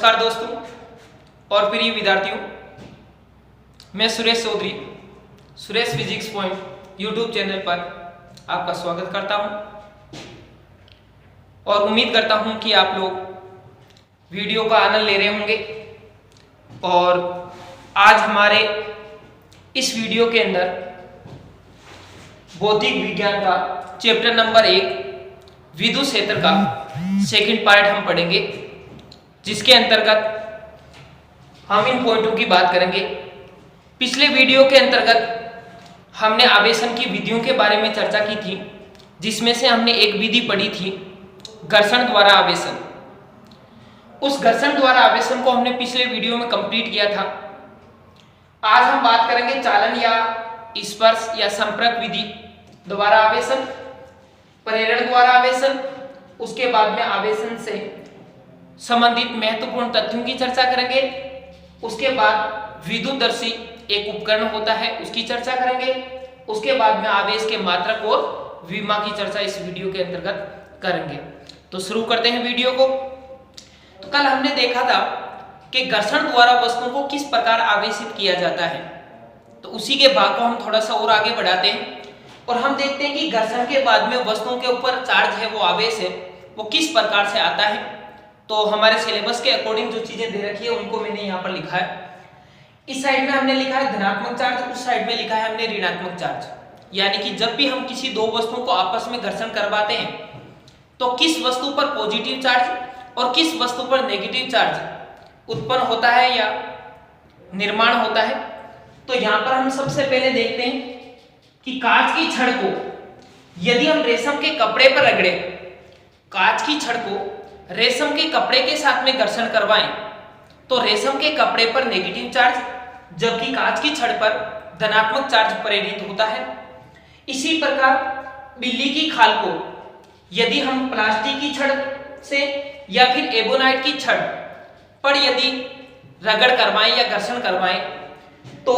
नमस्कार दोस्तों और प्रिय विद्यार्थियों, मैं Suresh Chaudhary Suresh physics point YouTube channel पर आपका स्वागत करता हूं और उम्मीद करता हूं कि आप लोग वीडियो का आनंद ले रहे होंगे। और आज हमारे इस वीडियो के अंदर भौतिक विज्ञान का चैप्टर नंबर 1 विद्युत क्षेत्र का सेकंड पार्ट हम पढ़ेंगे, जिसके अंतर्गत हम इन पॉइंटों की बात करेंगे। पिछले वीडियो के अंतर्गत हमने आवेशन की विधियों के बारे में चर्चा की थी, जिसमें से हमने एक विधि पढ़ी थी घर्षण द्वारा आवेशन। उस घर्षण द्वारा आवेशन को हमने पिछले वीडियो में कंप्लीट किया था। आज हम बात करेंगे चालन या स्पर्श या संपर्क विधि द्वारा आवेशन, प्रेरण द्वारा आवेशन, उसके बाद में आवेशन से संबंधित महत्वपूर्ण तथ्यों की चर्चा करेंगे। उसके बाद विद्युतदर्शी एक उपकरण होता है, उसकी चर्चा करेंगे। उसके बाद में आवेश के मात्रक और विमा की चर्चा इस वीडियो के अंतर्गत करेंगे। तो शुरू करते हैं वीडियो को। तो कल हमने देखा था कि घर्षण द्वारा वस्तुओं को किस प्रकार आवेशित किया जाता है, तो उसी के भाग को हम थोड़ा सा और आगे बढ़ाते हैं और हम देखते हैं कि घर्षण के बाद में वस्तुओं के ऊपर चार्ज है, वो आवेश है, वो किस प्रकार से आता है। तो हमारे सिलेबस के अकॉर्डिंग जो चीजें दे रखी है उनको मैंने यहाँ पर लिखा है। इस साइड में हमने लिखा है धनात्मक चार्ज, उस साइड में लिखा है हमने ऋणात्मक चार्ज। यानी कि जब भी हम किसी दो वस्तुओं को आपस में घर्षण करवाते हैं तो किस वस्तु पर पॉजिटिव चार्ज और किस वस्तु पर नेगेटिव चार्ज उत्पन्न होता है या निर्माण होता है। तो यहाँ पर हम सबसे पहले देखते हैं कि कांच की छड़ को यदि हम रेशम के कपड़े पर रगड़े, कांच की छड़ को रेशम के कपड़े के साथ में घर्षण करवाएं तो रेशम के कपड़े पर नेगेटिव चार्ज, जबकि कांच की छड़ पर धनात्मक चार्ज प्रेरित होता है। इसी प्रकार बिल्ली की खाल को यदि हम प्लास्टिक की छड़ से या फिर एबोनाइट की छड़ पर यदि रगड़ करवाएं या घर्षण करवाएं तो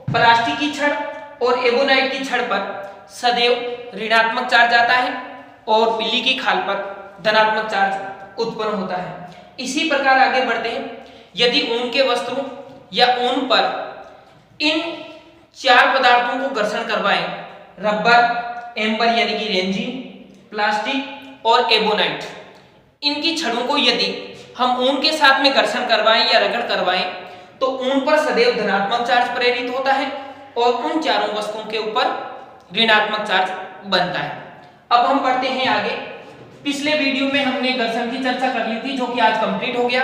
प्लास्टिक की छड़ और एबोनाइट की छड़ पर सदैव ऋणात्मक चार्ज आता है और बिल्ली की खाल पर धनात्मक चार्ज उत्पन्न होता है। इसी प्रकार आगे बढ़ते हैं। यदि ऊन के वस्तु या ऊन पर इन चार पदार्थों को घर्षण करवाएं, रबर, एम्बर यानी कि रेंजिन, प्लास्टिक और एबोनाइट, इनकी छड़ों को यदि हम ऊन के साथ में घर्षण करवाएं या रगड़ करवाएं तो ऊन पर सदैव धनात्मक चार्ज प्रेरित होता है और उन चारों वस्तुओं के ऊपर ऋणात्मक चार्ज बनता है। अब हम बढ़ते हैं आगे। पिछले वीडियो में हमने घर्षण की चर्चा कर ली थी, जो कि आज कंप्लीट हो गया।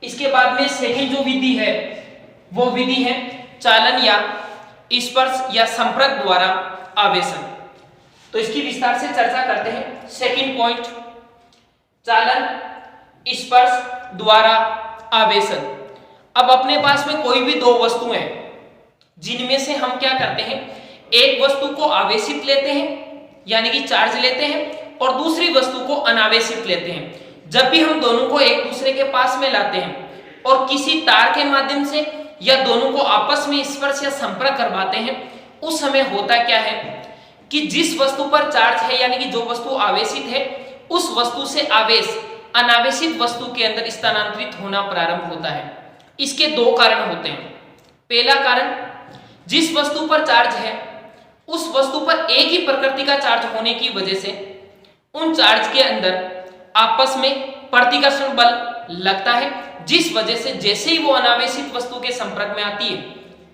इसके बाद में सेकंड जो विधि है वो विधि है चालन या स्पर्श या संपर्क द्वारा आवेशन। तो इसकी विस्तार से चर्चा करते हैं। सेकंड पॉइंट, चालन स्पर्श द्वारा आवेशन। अब अपने पास में कोई भी दो वस्तुएं हैं जिनमें से हम क्या करते हैं, एक वस्तु को आवेशित लेते हैं यानी कि चार्ज लेते हैं और दूसरी वस्तु को अनावेशित लेते हैं। जब भी हम दोनों को एक दूसरे के पास में लाते हैं और किसी तार के माध्यम से या दोनों को आपस में स्पर्श या संपर्क करवाते हैं, उस समय होता क्या है कि जिस वस्तु पर चार्ज है यानी कि जो वस्तु आवेशित है, उस वस्तु से आवेश अनावेशित वस्तु के अंदर स्थानांतरित होना प्रारंभ होता है। इसके दो कारण होते हैं। पहला कारण, जिस वस्तु पर चार्ज है उस वस्तु पर एक ही प्रकृति का चार्ज होने की वजह से उन चार्ज के अंदर आपस में प्रतिकर्षण बल लगता है, जिस वजह से जैसे ही वो अनावेशित वस्तु के संपर्क में आती है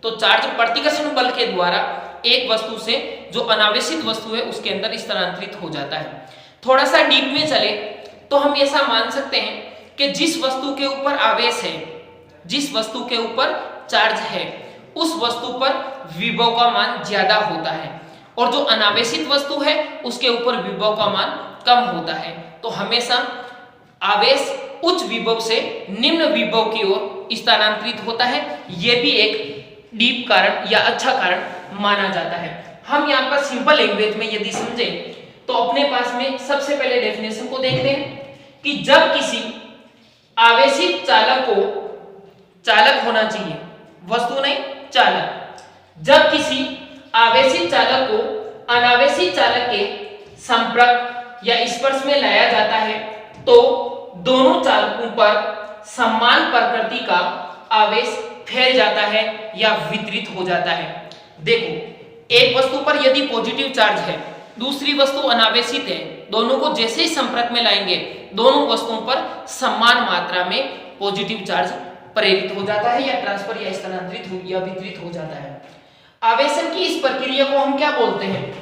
तो चार्ज प्रतिकर्षण बल के द्वारा एक वस्तु से जो अनावेशित वस्तु है उसके अंदर स्थानांतरित हो जाता है। थोड़ा सा डीप में चले तो हम ऐसा मान सकते हैं कि जिस वस्तु के ऊपर आवेश है, जिस वस्तु के ऊपर चार्ज है, उस वस्तु पर विभव का मान ज्यादा होता है और जो अनावेशित वस्तु है उसके ऊपर विभव का मान कम होता है। तो हमेशा आवेश उच्च विभव से निम्न विभव की ओर स्थानांतरित होता है। यह भी एक डीप कारण या अच्छा कारण माना जाता है। हम यहाँ पर सिंपल लैंग्वेज में यदि समझें तो अपने पास में सबसे पहले डेफिनेशन को देखते हैं कि जब किसी आवेशित चालक को, चालक होना चाहिए वस्तु नहीं चालक, जब किसी आवेशित चालक को अनावेशित चालक के संपर्क या स्पर्श में लाया जाता है तो दोनों चालकों पर समान प्रकृति का आवेश फैल जाता है या वितरित हो जाता है। देखो, एक वस्तु पर यदि पॉजिटिव चार्ज है, दूसरी वस्तु अनावेशित है, दोनों को जैसे ही संपर्क में लाएंगे दोनों वस्तुओं पर समान मात्रा में पॉजिटिव चार्ज प्रेरित हो जाता है या ट्रांसफर या स्थानांतरित या वितरित हो जाता है। आवेशन की इस प्रक्रिया को हम क्या बोलते हैं?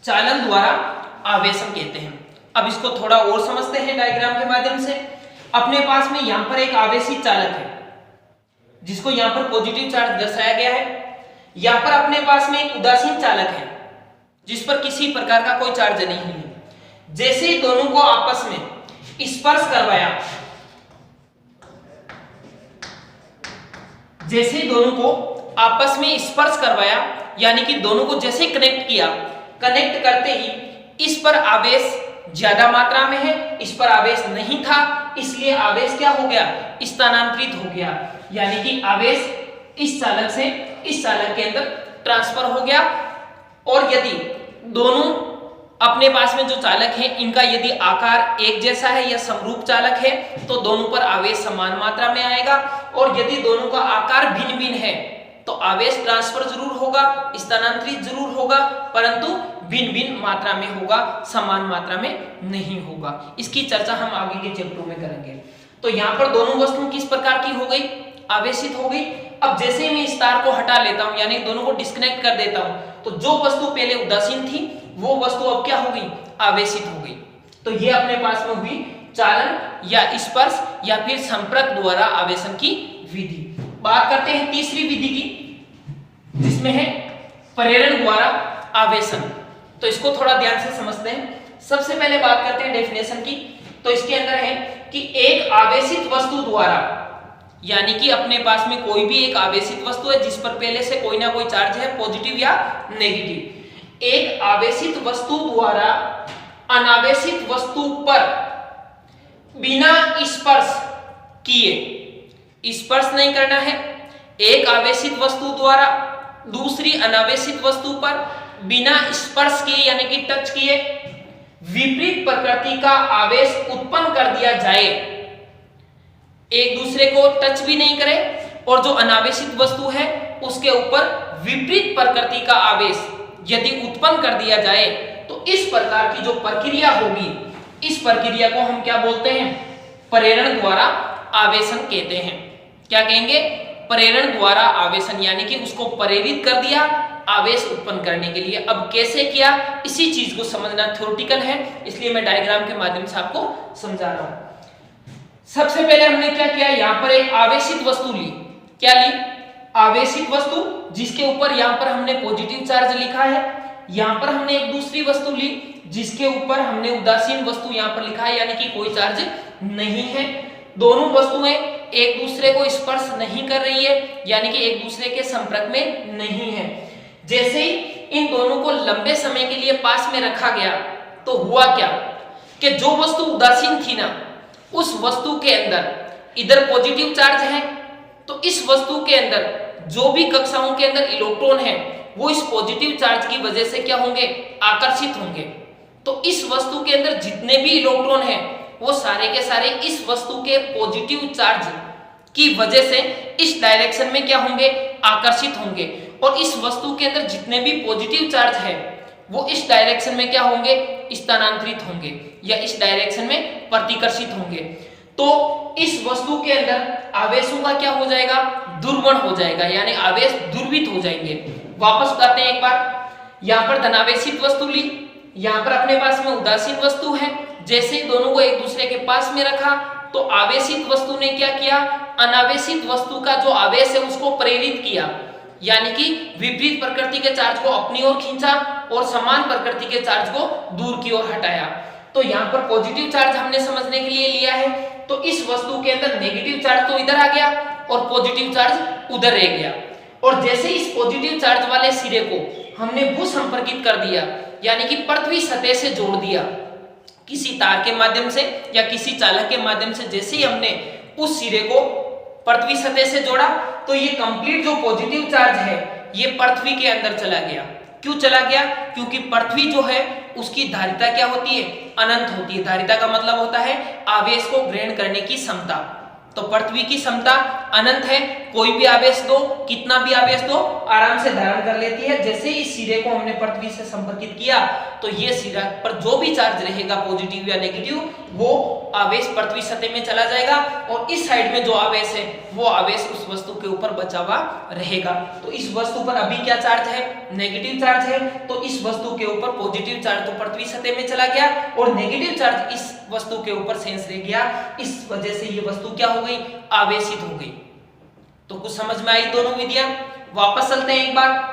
चालन द्वारा आवेशन कहते हैं। अब इसको थोड़ा और समझते हैं डायग्राम के माध्यम से। अपने पास में यहां पर एक आवेशित चालक है जिसको यहां पर पॉजिटिव चार्ज दर्शाया गया है। यहां पर अपने पास में एक उदासीन चालक है जिस पर किसी प्रकार का कोई चार्ज नहीं है। जैसे ही दोनों को आपस में स्पर्श करवाया, जैसे ही दोनों को आपस में स्पर्श करवाया, यानी कि दोनों को जैसे कनेक्ट किया, कनेक्ट करते ही इस पर आवेश ज्यादा मात्रा में है, इस पर आवेश नहीं था, इसलिए आवेश क्या हो गया? स्थानांतरित हो गया, यानी कि आवेश इस चालक से इस चालक के अंदर ट्रांसफर हो गया। और यदि दोनों अपने पास में जो चालक हैं इनका यदि आकार एक जैसा है या समरूप चालक है तो दोनों पर आवेश समान मात्रा में आएगा, और यदि दोनों का आकार भिन्न भिन्न है तो आवेश ट्रांसफर जरूर होगा, स्थानांतरित जरूर होगा, परंतु भिन्न भिन्न मात्रा में होगा, समान मात्रा में नहीं होगा। इसकी चर्चा हम आगे के चैप्टरों में करेंगे। तो यहाँ पर दोनों वस्तुएं किस प्रकार की हो गई? आवेशित हो गई। अब जैसे ही मैं इस तार को हटा लेता हूं, यानी दोनों को डिस्कनेक्ट कर देता हूं, तो जो वस्तु पहले उदासीन थी वो वस्तु अब क्या हो गई? आवेशित हो गई। तो ये अपने पास में हुई चालन या स्पर्श या फिर संपर्क द्वारा आवेशन की विधि। बात करते हैं तीसरी विधि की, जिसमें है प्रेरण द्वारा आवेशन। तो इसको थोड़ा ध्यान से समझते हैं। सबसे पहले बात करते हैं डेफिनेशन की। तो इसके अंदर है कि एक आवेशित वस्तु द्वारा, यानी कि अपने पास में कोई भी एक आवेशित वस्तु है जिस पर पहले से कोई ना कोई चार्ज है, पॉजिटिव या नेगेटिव। एक आवेशित वस्तु द्वारा अनावेशित वस्तु पर बिना स्पर्श किए, स्पर्श नहीं करना है, एक आवेशित वस्तु द्वारा दूसरी अनावेशित वस्तु पर बिना स्पर्श किए यानी कि टच किए विपरीत प्रकृति का आवेश उत्पन्न कर दिया जाए। एक दूसरे को टच भी नहीं करे और जो अनावेशित वस्तु है उसके ऊपर विपरीत प्रकृति का आवेश यदि उत्पन्न कर दिया जाए तो इस प्रकार की जो प्रक्रिया होगी, इस प्रक्रिया को हम क्या बोलते हैं? प्रेरण द्वारा आवेशन कहते हैं। क्या कहेंगे? प्रेरण द्वारा आवेशन, यानी कि उसको प्रेरित कर दिया आवेश उत्पन्न करने के लिए। अब कैसे किया, इसी चीज को समझना थ्योरेटिकल है, इसलिए मैं डायग्राम के माध्यम से आपको समझा रहा हूं। सबसे पहले हमने क्या किया? यहां पर एक आवेशित वस्तु ली। क्या ली? आवेशित वस्तु, जिसके ऊपर यहां पर हमने पॉजिटिव चार्ज लिखा है। यहां पर हमने एक दूसरी वस्तु ली जिसके ऊपर हमने उदासीन वस्तु यहां पर लिखा है, यानी कि कोई चार्ज नहीं है। दोनों वस्तुएं एक दूसरे को स्पर्श नहीं कर रही है, यानी कि एक दूसरे के संपर्क में नहीं है। जैसे ही इन दोनों को लंबे समय के लिए पास में रखा गया तो हुआ क्या कि जो वस्तु उदासीन थी ना, उस वस्तु के अंदर इधर पॉजिटिव चार्ज है, तो इस वस्तु के अंदर जो भी कक्षाओं के अंदर इलेक्ट्रॉन है वो इस पॉजिटिव चार्ज की वजह से क्या होंगे? आकर्षित होंगे। तो इस वस्तु के अंदर जितने भी इलेक्ट्रॉन हैं वो सारे के सारे इस वस्तु के पॉजिटिव चार्ज की वजह से इस डायरेक्शन में क्या होंगे? आकर्षित होंगे। और इस वस्तु के अंदर जितने भी पॉजिटिव चार्ज है वो इस डायरेक्शन में क्या होंगे? स्थानांतरित होंगे या इस डायरेक्शन में प्रतिकर्षित होंगे। तो इस वस्तु के अंदर आवेशों का क्या हो जाएगा? दुर्गुण हो जाएगा, यानी आवेश दुर्वित हो जाएंगे। वापस करते हैं एक बार। यहाँ पर धनावेशित वस्तु ली, यहाँ पर अपने पास में उदासीन वस्तु है। जैसे ही दोनों को एक दूसरे के पास में रखा तो आवेशित वस्तु ने क्या किया? अनावेशित वस्तु का जो आवेश है उसको प्रेरित किया, यानी कि विपरीत प्रकृति के चार्ज को अपनी ओर खींचा और समान प्रकृति के चार्ज को दूर की ओर हटाया। तो यहाँ पर पॉजिटिव चार्ज हमने समझने के लिए लिया है, तो इस वस्तु के अंदर नेगेटिव चार्ज तो इधर आ गया और पॉजिटिव चार्ज उधर रह गया। और जैसे इस पॉजिटिव चार्ज वाले सिरे को हमने भू संपर्कित कर दिया, यानी कि पृथ्वी सतह से जोड़ दिया किसी तार के माध्यम से या किसी चालक के माध्यम से, जैसे ही हमने उस सिरे को पृथ्वी सतह से जोड़ा तो ये कंप्लीट जो पॉजिटिव चार्ज है ये पृथ्वी के अंदर चला गया। क्यों चला गया? क्योंकि पृथ्वी जो है उसकी धारिता क्या होती है? अनंत होती है। धारिता का मतलब होता है आवेश को ग्रहण करने की क्षमता। तो पृथ्वी की क्षमता अनंत है, कोई भी आवेश दो, कितना भी आवेश दो, आराम से धारण कर लेती है। जैसे ही इस सिरे को हमने पृथ्वी से संपर्कित किया तो ये सिरा पर जो भी चार्ज रहेगा पॉजिटिव या नेगेटिव, वो आवेश पृथ्वी सतह में चला जाएगा और इस साइड में जो आवेश है वो आवेश उस वस्तु के ऊपर बचा हुआ रहेगा। तो इस वस्तु पर अभी क्या चार्ज है? नेगेटिव चार्ज है। तो इस वस्तु के ऊपर पॉजिटिव चार्ज तो पृथ्वी सतह में चला गया और नेगेटिव चार्ज इस वस्तु के ऊपर शेष रह गया। इस वजह से ये वस्तु क्या हो गई? आवेशित हो गई। तो कुछ समझ में आई दोनों विधियां? वापस चलते हैं, एक बार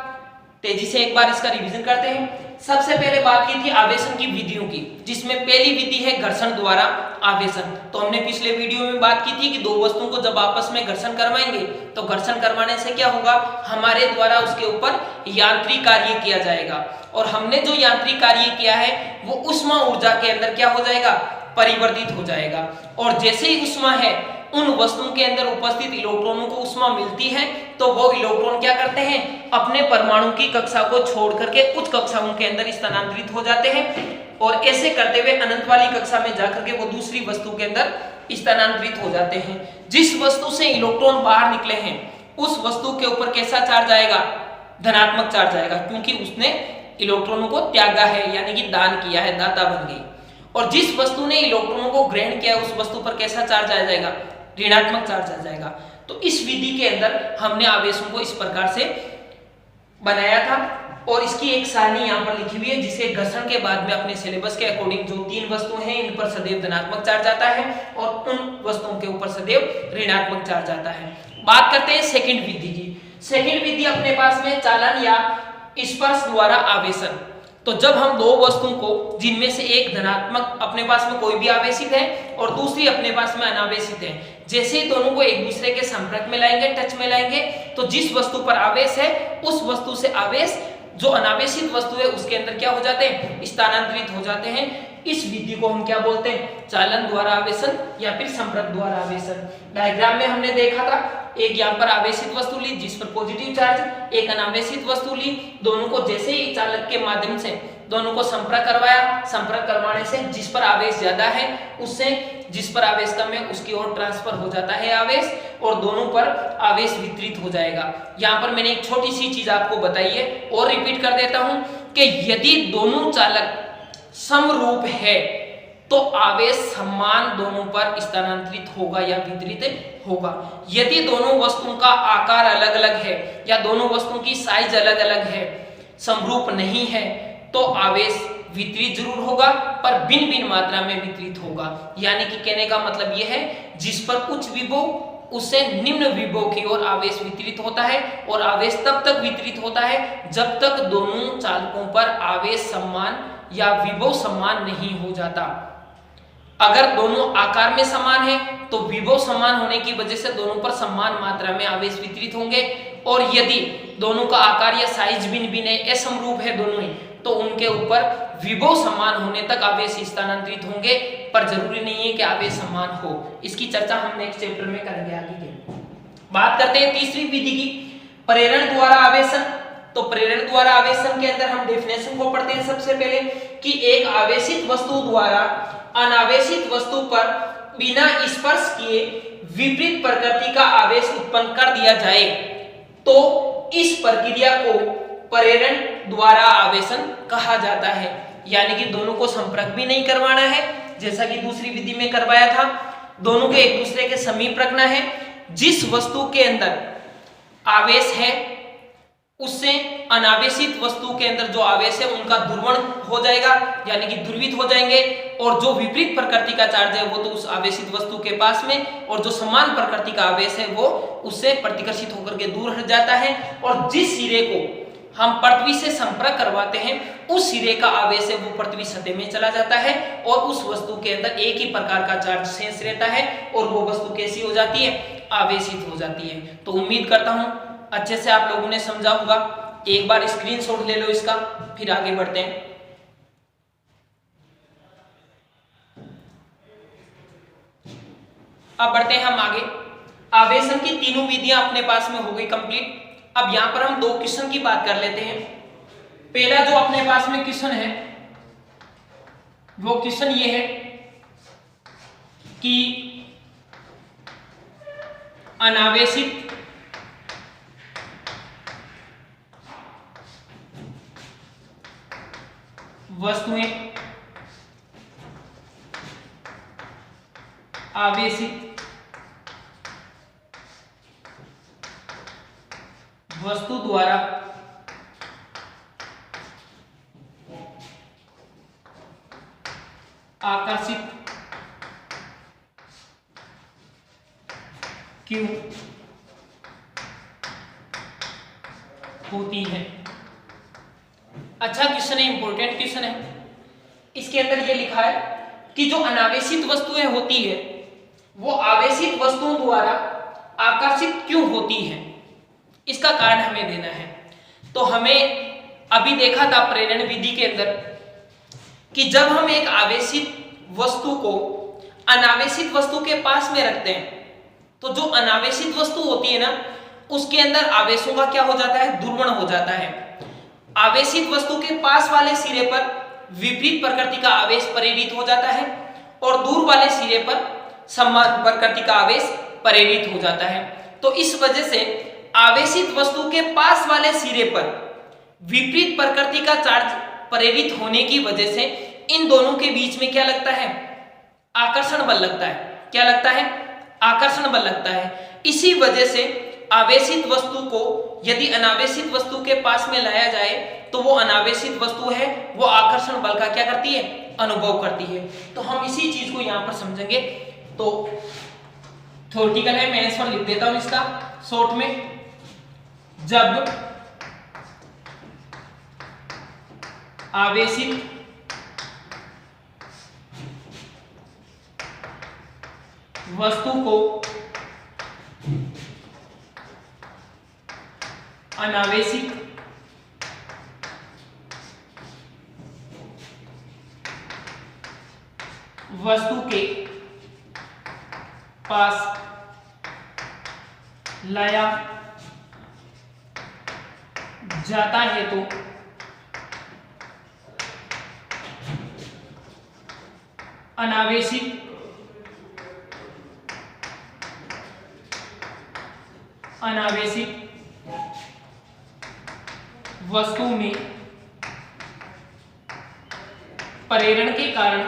तेजी से एक बार इसका रिवीजन करते हैं। सबसे पहले बात की थी आवेशन की विधियों की, जिसमें पहली विधि है घर्षण द्वारा आवेशन। तो हमने पिछले वीडियो में बात की थी कि दो वस्तुओं को जब आपस में घर्षण करवाएंगे तो घर्षण करवाने से क्या होगा? हमारे द्वारा उसके ऊपर यांत्रिक कार्य किया जाएगा और हमने जो यांत्रिक कार्य किया है वो उष्मा ऊर्जा के अंदर क्या हो जाएगा? परिवर्तित हो जाएगा। और जैसे ही उष्मा है उन वस्तुओं के अंदर उपस्थित इलेक्ट्रॉनों को उष्मा मिलती है तो वो इलेक्ट्रॉन क्या करते हैं? अपने परमाणु की कक्षा को छोड़ करके उच्च कक्षाओं के अंदर स्थानांतरित हो जाते हैं और ऐसे करते हुए अनंत वाली कक्षा में जाकर के वो दूसरी वस्तु के अंदर स्थानांतरित हो जाते हैं। जिस वस्तु से इलेक्ट्रॉन बाहर निकले हैं उस वस्तु के ऊपर कैसा चार्ज आएगा? धनात्मक चार्ज आएगा, क्योंकि उसने इलेक्ट्रॉनों को त्यागा है, यानी कि दान किया है, दाता बन गई। और जिस वस्तु ने इलेक्ट्रॉनों को ग्रहण किया उस वस्तु पर कैसा चार्ज आ जाएगा? ऋणात्मक चार्ज आ जाएगा। तो इस विधि के अंदर हमने आवेशों को इस प्रकार से बनाया था और इसकी एक सारणी यहाँ पर लिखी हुई है, जिसे घर्षण के बाद में अपने सिलेबस के अकॉर्डिंग जो तीन वस्तुएं हैं इन पर सदैव धनात्मक चार्ज आता है और उन वस्तुओं के ऊपर सदैव ऋणात्मक चार्ज आता है। बात करते हैं सेकंड विधि की। सेकंड विधि अपने पास में चालन या स्पर्श द्वारा आवेशन। तो जब हम दो वस्तुओं को, जिनमें से एक धनात्मक अपने पास में कोई भी आवेशित है और दूसरी अपने पास में अनावेशित है, जैसे ही दोनों को एक दूसरे के संपर्क में लाएंगे, टच में लाएंगे, तो जिस वस्तु पर आवेश है उस वस्तु से आवेश जो अनावेशित वस्तु है उसके अंदर क्या हो जाते हैं? स्थानांतरित हो जाते हैं। इस विधि को हम क्या बोलते हैं? चालन द्वारा आवेशन या फिर संपर्क द्वारा आवेशन। डायग्राम में हमने देखा था, एक यहाँ पर आवेशित वस्तु ली जिस पर पॉजिटिव चार्ज, एक अनावेशित वस्तु ली, दोनों को जैसे ही चालक के माध्यम से दोनों को संपर्क करवाया, संपर्क करवाने से जिस पर आवेश ज्यादा है उससे जिस पर आवेश कम है उसकी ओर ट्रांसफर हो जाता है आवेश और दोनों पर आवेश वितरित हो जाएगा। यहाँ पर मैंने एक छोटी सी चीज आपको बताई है और रिपीट कर देता हूं कि यदि दोनों चालक समरूप है तो आवेश समान दोनों पर स्थानांतरित होगा या वितरित होगा। यदि दोनों वस्तुओं का आकार अलग अलग है या दोनों वस्तुओं की साइज अलग अलग है, समरूप नहीं है, तो आवेश वितरित जरूर होगा पर भिन्न भिन्न मात्रा में वितरित होगा। यानी कि कहने का मतलब यह है, जिस पर उच्च विभव उससे निम्न विभव की ओर आवेश वितरित होता है और आवेश तब तक वितरित होता है जब तक दोनों चालकों पर आवेश समान या विभव समान नहीं हो जाता। अगर दोनों आकार में समान है तो विभव समान होने की वजह से दोनों पर समान मात्रा में आवेश वितरित होंगे और यदि दोनों का आकार या साइज भिन्न भिन्न है, असमरूप है दोनों ही, तो उनके ऊपर विभव समान होने तक आवेश स्थानांतरित होंगे, पर जरूरी नहीं है कि आवेश समान हो। इसकी चर्चा हम नेक्स्ट चैप्टर में करेंगे आगे के। बात करते हैं तीसरी विधि की, प्रेरण द्वारा आवेशन। तो प्रेरण द्वारा आवेशन के अंदर हम डेफिनेशन को पढ़ते हैं सबसे पहले कि एक आवेशित वस्तु द्वारा अनावेशित वस्तु पर बिना स्पर्श किए विपरीत प्रकृति का आवेश उत्पन्न कर दिया जाए तो इस प्रक्रिया को प्रेरण द्वारा आवेशन कहा जाता है। यानी कि दोनों को संपर्क भी नहीं करवाना है, जैसा कि दूसरी विधि में करवाया था, दोनों को एक दूसरे के समीप रखना है। जिस वस्तु के अंदर आवेश है उससे अनावेशित वस्तु के अंदर जो आवेश है उनका ध्रुवण हो जाएगा, यानी कि ध्रुवित हो जाएंगे, और जो विपरीत प्रकृति का चार्ज है वो तो उस आवेशित वस्तु के पास में, और जो समान प्रकृति का आवेश है वो उससे प्रतिकर्षित होकर के दूर हट जाता है। और जिस सिरे को हम पृथ्वी से संपर्क करवाते हैं उस सिरे का आवेश है वो पृथ्वी सतह में चला जाता है और उस वस्तु के अंदर एक ही प्रकार का चार्ज शेष रहता है और वो वस्तु कैसी हो जाती है? आवेशित हो जाती है। तो उम्मीद करता हूं अच्छे से आप लोगों ने समझा होगा। एक बार स्क्रीनशॉट ले लो इसका, फिर आगे बढ़ते हैं। अब बढ़ते हैं हम आगे। आवेशन की तीनों विधियां अपने पास में हो गई कंप्लीट। अब यहां पर हम दो क्वेश्चन की बात कर लेते हैं। पहला जो अपने पास में क्वेश्चन है वो क्वेश्चन ये है कि अनावेशित वस्तुएं आवेशित वस्तु द्वारा आकर्षित क्यों होती है। अच्छा क्वेश्चन है, इंपॉर्टेंट क्वेश्चन है। इसके अंदर ये लिखा है कि जो अनावेशित वस्तुएं होती है वो आवेशित वस्तुओं द्वारा आकर्षित क्यों होती है, इसका कारण हमें देना है। तो हमें अभी देखा था प्रेरण विधि के अंदर कि जब हम एक आवेशित वस्तु को अनावेशित वस्तु के पास में रखते हैं तो जो अनावेशित वस्तु होती है ना उसके अंदर आवेशों का क्या हो जाता है, दुर्गुण हो जाता है। आवेशित वस्तु के पास वाले सिरे पर विपरीत प्रकृति का आवेश प्रेरित हो जाता है और दूर वाले सिरे पर समान प्रकृति का आवेश प्रेरित हो जाता है। तो इस वजह से आवेशित वस्तु के पास वाले सिरे पर विपरीत प्रकृति का चार्ज प्रेरित होने की वजह से इन दोनों के बीच में क्या लगता है, आकर्षण बल लगता है। क्या लगता है, आकर्षण बल लगता है। इसी वजह से आवेशित वस्तु को यदि अनावेशित वस्तु के पास में लाया जाए तो वो अनावेशित वस्तु है वो आकर्षण बल का क्या करती है, अनुभव करती है। तो हम इसी चीज को यहां पर समझेंगे। तो थ्योरेटिकल है, मैं इसमें लिख देता हूं इसका शॉर्ट में। जब आवेशित वस्तु को अनावेशित वस्तु के पास लाया जाता है तो अनावेशित वस्तु में प्रेरण के कारण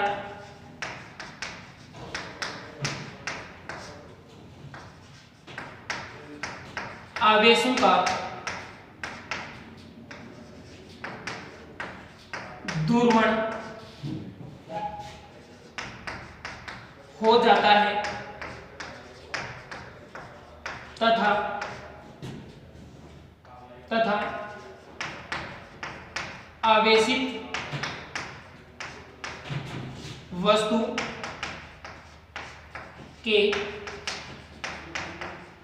आवेशों का दुर्गुण हो जाता है तथा आवेशित वस्तु के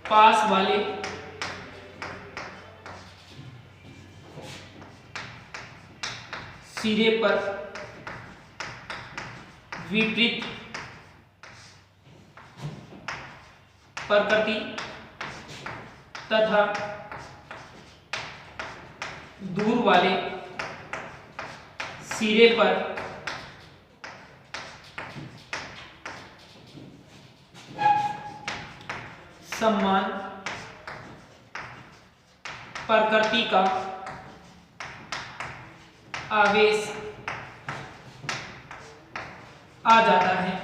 पास वाले सिरे पर विपरीत प्रकृति तथा दूर वाले सिरे पर समान प्रकृति का आवेश आ जाता है।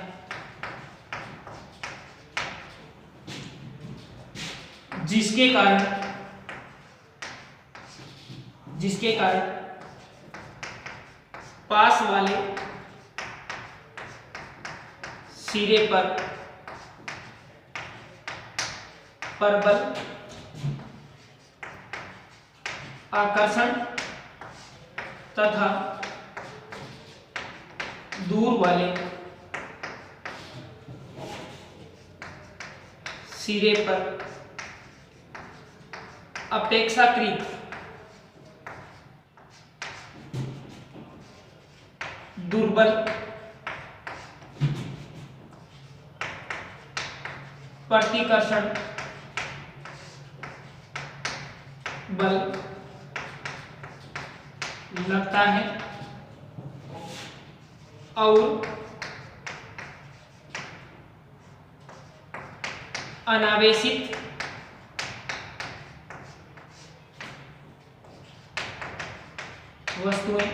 जिसके कारण पास वाले सिरे पर परबल आकर्षण तथा दूर वाले सिरे पर अपेक्षाकृत दुर्बल प्रतिकर्षण बल लगता है और अनावेशित वस्तुएं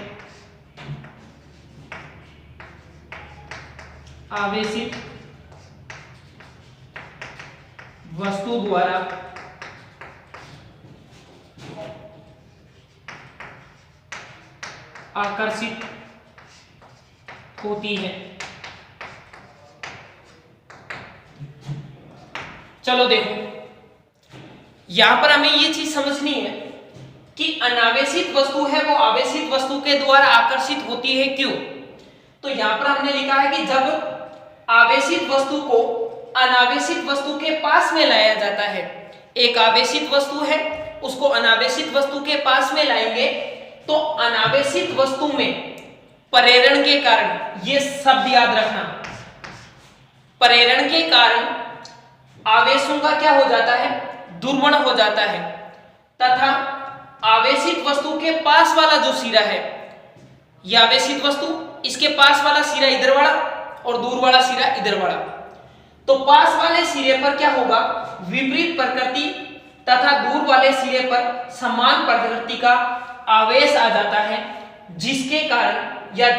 आवेशित वस्तु द्वारा आकर्षित होती है। चलो देखो, यहां पर हमें ये चीज समझनी है कि अनावेशित वस्तु है वो आवेशित वस्तु के द्वारा आकर्षित होती है, क्यों? तो यहां पर हमने लिखा है कि जब आवेशित वस्तु को अनावेशित वस्तु के पास में लाया जाता है, एक आवेशित वस्तु है उसको अनावेशित वस्तु के पास में लाएंगे तो अनावेशित वस्तु में प्रेरण के कारण, ये शब्द याद रखना, प्रेरण के कारण आवेशों का क्या हो जाता है, दुर्वण हो जाता है, तथा आवेशित वस्तु के पास वाला जो सिरा है, यह आवेशित वस्तु, इसके पास वाला सिरा इधर वाला और दूर वाला सिरा इधर वाला, तो पास वाले सिरे पर क्या होगा, विपरीत प्रकृति तथा दूर वाले सिरे पर समान प्रकृति का आवेश आ जाता है, जिसके कारण या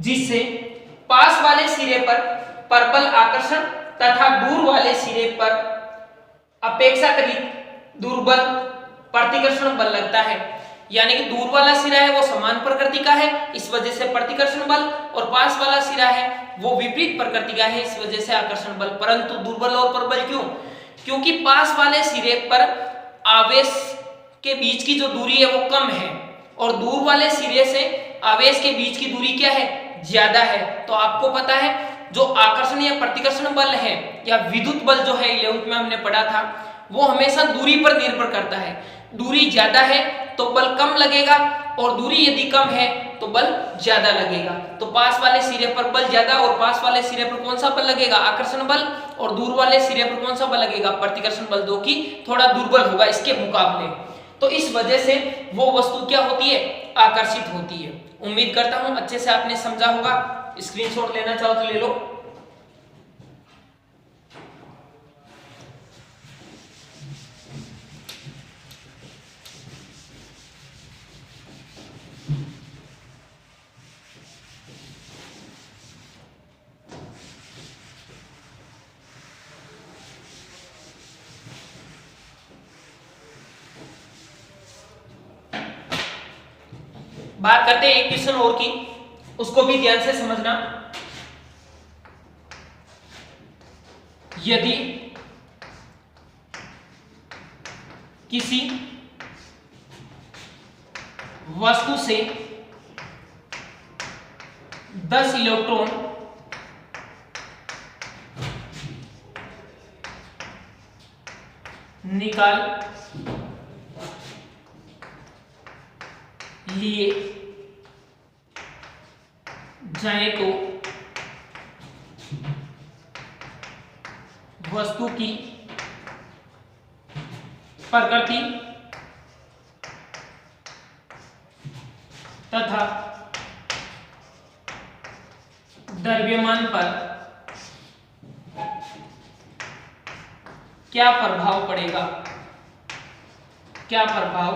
जिससे पास वाले सिरे पर परबल आकर्षण तथा दूर वाले सिरे पर अपेक्षाकृत दुर्बल प्रतिकर्षण बल लगता है। यानी कि दूर वाला सिरा है वो समान प्रकृति का है, इस वजह से प्रतिकर्षण बल, और पास वाला सिरा है वो विपरीत प्रकृति का है, इस वजह से आकर्षण बल। परंतु दुर्बल और प्रबल क्यों? क्योंकि पास वाले सिरे पर आवेश के बीच की जो दूरी है वो कम है और दूर वाले सिरे से आवेश के बीच की दूरी क्या है, ज्यादा है। तो आपको पता है जो आकर्षण या प्रतिकर्षण बल है या विद्युत बल जो है 11th में हमने पढ़ा था, वो हमेशा दूरी पर निर्भर करता है। दूरी ज्यादा है तो बल कम लगेगा और दूरी यदि कम है तो बल ज्यादा लगेगा। तो पास वाले सिरे पर बल ज्यादा और पास वाले सिरे पर कौन सा बल लगेगा, आकर्षण बल, और दूर वाले सिरे पर कौन सा बल लगेगा, प्रतिकर्षण बल, जो कि थोड़ा दुर्बल होगा इसके मुकाबले। तो इस वजह से वो वस्तु क्या होती है, आकर्षित होती है। उम्मीद करता हूं अच्छे से आपने समझा होगा। स्क्रीनशॉट लेना चाहो तो ले लो। बात करते हैं एक क्वेश्चन और की, उसको भी ध्यान से समझना। यदि किसी वस्तु से 10 इलेक्ट्रॉन निकाल लिए जाए तो वस्तु की प्रकृति तथा द्रव्यमान पर क्या प्रभाव पड़ेगा, क्या प्रभाव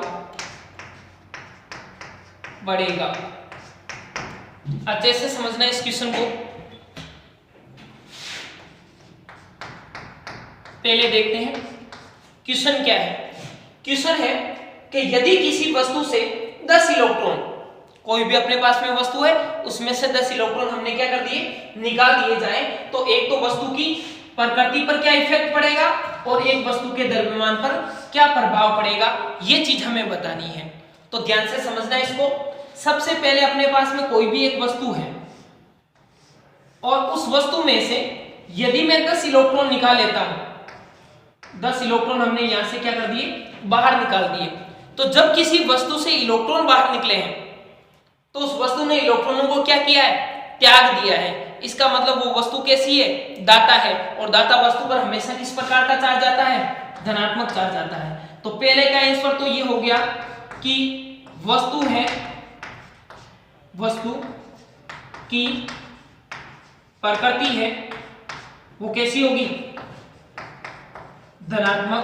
बढ़ेगा। अच्छे से समझना इस क्वेश्चन को। पहले देखते हैं क्वेश्चन क्या है। क्वेश्चन है कि यदि किसी वस्तु से 10 इलेक्ट्रॉन, कोई भी अपने पास में वस्तु है उसमें से 10 इलेक्ट्रॉन हमने क्या कर दिए, निकाल दिए जाए, तो एक तो वस्तु की प्रकृति पर क्या इफेक्ट पड़ेगा और एक वस्तु के द्रव्यमान पर क्या प्रभाव पड़ेगा, ये चीज हमें बतानी है। तो ध्यान से समझना इसको। सबसे पहले अपने पास में कोई भी एक वस्तु है और उस वस्तु में से यदि मैं 10 इलेक्ट्रॉन निकाल लेता हूं, 10 इलेक्ट्रॉन हमने यहां से क्या कर दिए, बाहर निकाल दिए। तो जब किसी वस्तु से इलेक्ट्रॉन बाहर निकले हैं तो उस वस्तु ने इलेक्ट्रॉनों को क्या किया है, त्याग दिया है। इसका मतलब वो वस्तु कैसी है, दाता है, और दाता वस्तु पर हमेशा किस प्रकार का चार्ज आता है, धनात्मक चार्ज आता है। तो पहले का आंसर तो ये हो गया कि वस्तु है, वस्तु की प्रकृति है वो कैसी होगी, धनात्मक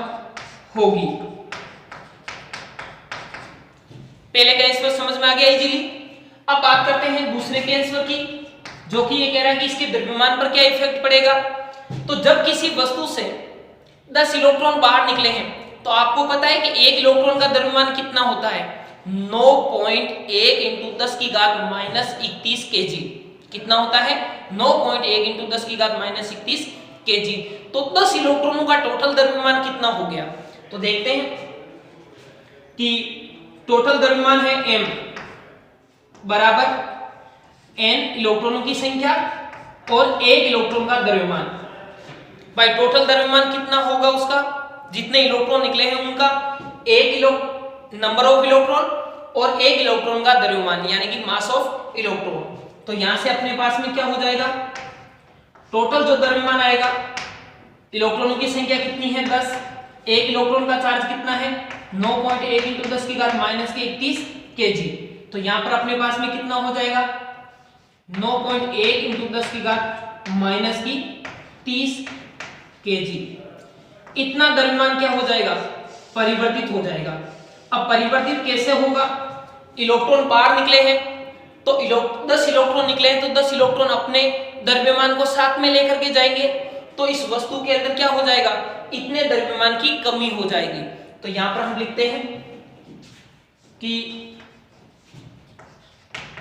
होगी। पहले का आंसर समझ में आ गया इजीली। अब बात करते हैं दूसरे के आंसर की, जो कि ये कह रहा है कि इसके द्रव्यमान पर क्या इफेक्ट पड़ेगा। तो जब किसी वस्तु से 10 इलेक्ट्रॉन बाहर निकले हैं तो आपको पता है कि 1 इलेक्ट्रॉन का द्रव्यमान कितना होता है, 9.1 इंटू 10 की घात माइनस 31 केजी। कितना होता है, 9.1 इंटू 10 की घात माइनस 31 केजी। तो 10 इलेक्ट्रॉनों का टोटल द्रव्यमान कितना हो गया, तो देखते हैं कि टोटल द्रव्यमान है m बराबर n इलेक्ट्रॉनों की संख्या और 1 इलेक्ट्रॉन का द्रव्यमान। भाई टोटल द्रव्यमान कितना होगा उसका, जितने इलेक्ट्रॉन निकले हैं उनका 1 नंबर ऑफ इलेक्ट्रॉन और 1 इलेक्ट्रॉन का द्रव्यमान, यानी कि मास ऑफ इलेक्ट्रॉन। तो यहां से अपने पास में क्या हो जाएगा, टोटल जो द्रव्यमान आएगा, इलेक्ट्रॉनों की संख्या कितनी है 10, 1 इलेक्ट्रॉन का चार्ज कितना है 9.1 इंटू 10 की घात माइनस के 31 केजी। तो यहां पर अपने पास में कितना हो जाएगा 9.1 इंटू 10 की घात माइनस की 30 केजी। इतना द्रव्यमान क्या हो जाएगा, परिवर्तित हो जाएगा। अब परिवर्तित कैसे होगा, इलेक्ट्रॉन बाहर निकले हैं तो 10 इलेक्ट्रॉन निकले हैं तो 10 इलेक्ट्रॉन अपने द्रव्यमान को साथ में लेकर के जाएंगे, तो इस वस्तु के अंदर क्या हो जाएगा, इतने द्रव्यमान की कमी हो जाएगी। तो यहां पर हम लिखते हैं कि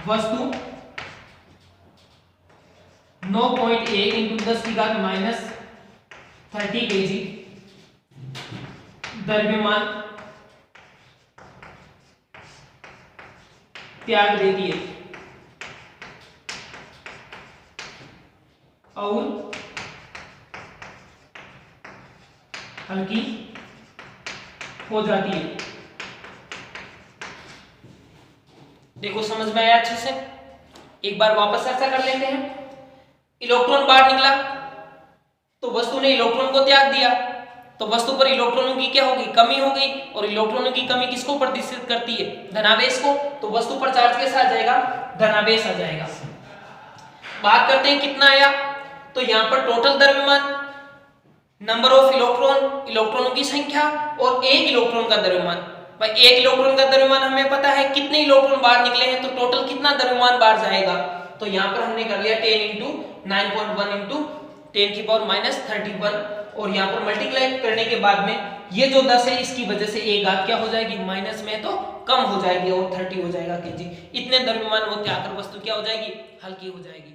वस्तु 9.1 इंटू 10 की घात माइनस 30 केजी द्रव्यमान त्याग देती है और हल्की हो जाती है। देखो समझ में आया अच्छे से, एक बार वापस ऐसा कर लेते हैं। इलेक्ट्रॉन बाहर निकला तो वस्तु ने इलेक्ट्रॉन को त्याग दिया, तो वस्तु पर इलेक्ट्रॉनों की क्या होगी, कमी हो गई। और इलेक्ट्रॉनों की कमी किसको प्रदर्शित करती है, धनावेश को। तो वस्तु पर चार्ज कैसा आ जाएगा, धनावेश आ जाएगा। बात करते हैं कितना आया, तो यहां पर टोटल द्रव्यमान, नंबर ऑफ इलेक्ट्रॉन, इलेक्ट्रॉनों की संख्या और 1 इलेक्ट्रॉन का द्रव्यमान। भाई 1 इलेक्ट्रॉन का द्रव्यमान हमें पता है, कितने इलेक्ट्रॉन बाहर निकले हैं तो टोटल कितना द्रव्यमान बाहर जाएगा। तो यहां पर हमने कर लिया 10 इंटू 9.1 इंटू 10 की पावर माइनस 31, और यहाँ पर मल्टीप्लाई करने के बाद में ये जो 10 है इसकी वजह से एक घात क्या हो जाएगी, माइनस में तो कम हो जाएगी और 30 हो जाएगा केजी। इतने द्रव्यमान वो त्याग कर वस्तु क्या हो जाएगी, हल्की हो जाएगी।